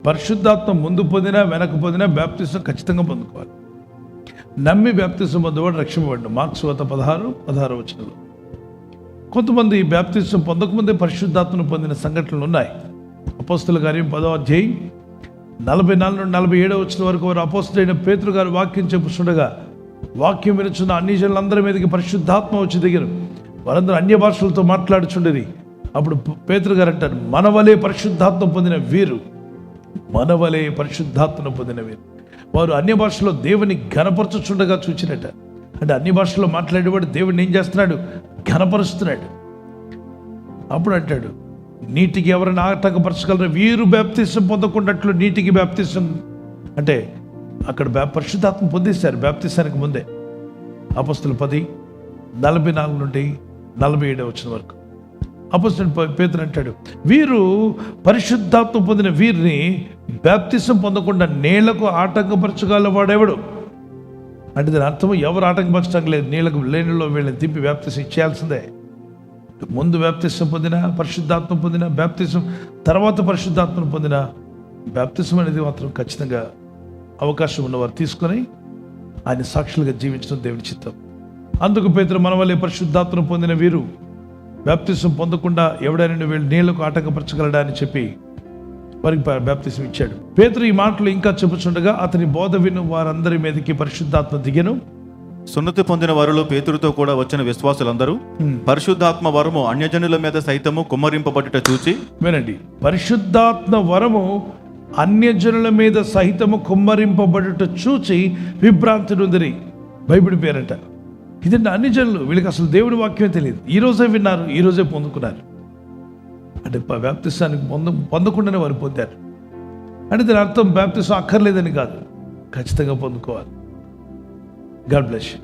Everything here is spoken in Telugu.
పరిశుద్ధాత్మ ముందు పొందినా వెనక పొందినా బాప్తిసం ఖచ్చితంగా పొందుకోవాలి. నమ్మి బాప్తిసం పొందేవాడు రక్షింపబడ్డాడు. మార్క్స్ 16 వచనంలో. కొంతమంది బాప్తిసం పొందకముందే పరిశుద్ధాత్మను పొందిన సంఘటనలు ఉన్నాయి. అపోస్తుల కార్యం 10వ అధ్యాయం 44 నుండి 47 వచనం వరకు వారు అపోస్తులైన పేతురు గారు వాక్యం చెప్పుచుండగా వాక్యం వినుచున్న అన్ని జనులందరి మీదకి పరిశుద్ధాత్మ వచ్చి దిగారు. వారందరూ అన్య భాషలతో మాట్లాడుచుండేది. అప్పుడు పేతురు గారు అంటారు, మనవలే పరిశుద్ధాత్మ పొందిన వీరు, మనవలే పరిశుద్ధాత్మను పొందిన వీరు. వారు అన్య భాషలో దేవుని ఘనపరచుచుండగా చూచినట్ట. అంటే అన్ని భాషల్లో మాట్లాడేవాడు దేవుడిని ఏం చేస్తున్నాడు? ఘనపరుస్తున్నాడు. అప్పుడు అంటాడు, నీటికి ఎవరైనా ఆటంకపరచగలరు? వీరు బాప్తిసం పొందకున్నట్లు నీటికి బాప్తిసం. అంటే అక్కడ పరిశుద్ధాత్మ పొందేశారు బాప్తిసానికి ముందే. అపోస్తుల 10:44 నుండి 47 వచనం వరకు. అపోస్తులుడు పేతురు అంటాడు, వీరు పరిశుద్ధాత్మ పొందిన వీరిని బాప్తిసం పొందకుండా నీళ్లకు ఆటంకపరచగల వాడెవడు? అంటే దాని అర్థం ఎవరు ఆటంకపరచడం లేదు. నీళ్లకు లేనిలో వీళ్ళని తిప్పి బాప్తిసం ఇచ్చేయాల్సిందే. ముందు బాప్తిసం పొందిన, పరిశుద్ధాత్మ పొందిన, బాప్తిసం తర్వాత పరిశుద్ధాత్మను పొందిన, బాప్తిసం అనేది మాత్రం ఖచ్చితంగా అవకాశం ఉన్నవారు తీసుకొని ఆయన సాక్షులుగా జీవించడం దేవుని చిత్తం. అందుకు పేతురు, మన వల్లే పరిశుద్ధాత్మను పొందిన వీరు బాప్తిసం పొందకుండా ఎవడైనా వీళ్ళు నీళ్లకు ఆటంకపరచగలడా అని చెప్పి వారికి బాప్తిసం ఇచ్చాడు. పేతురు ఈ మాటలు ఇంకా చెప్పుచుండగా అతని బోధ విను వారందరి మీదకి పరిశుద్ధాత్మ దిగెను. సున్నతి పొందిన వారిలో పేతురుతో కూడా వచ్చిన విశ్వాసులందరూ పరిశుద్ధాత్మ వరము అన్యజనుల మీద సైతము కుమ్మరింపబడుట చూచి, వినండి, పరిశుద్ధాత్మ వరము అన్యజనుల మీద సహితము కుమ్మరింపబడుట చూచి విభ్రాంతులుందరి. బైబిల్ పేరట. ఇదండి అన్ని జనులు. వీళ్ళకి అసలు దేవుడి వాక్యమే తెలియదు. ఈరోజే విన్నారు, ఈరోజే పొందుకున్నారు. అంటే బాప్తిసానికి పొందకుండానే వారు పొందారు. అంటే దాని అర్థం బాప్తిసం అక్కర్లేదని కాదు, ఖచ్చితంగా పొందుకోవాలి. God bless you.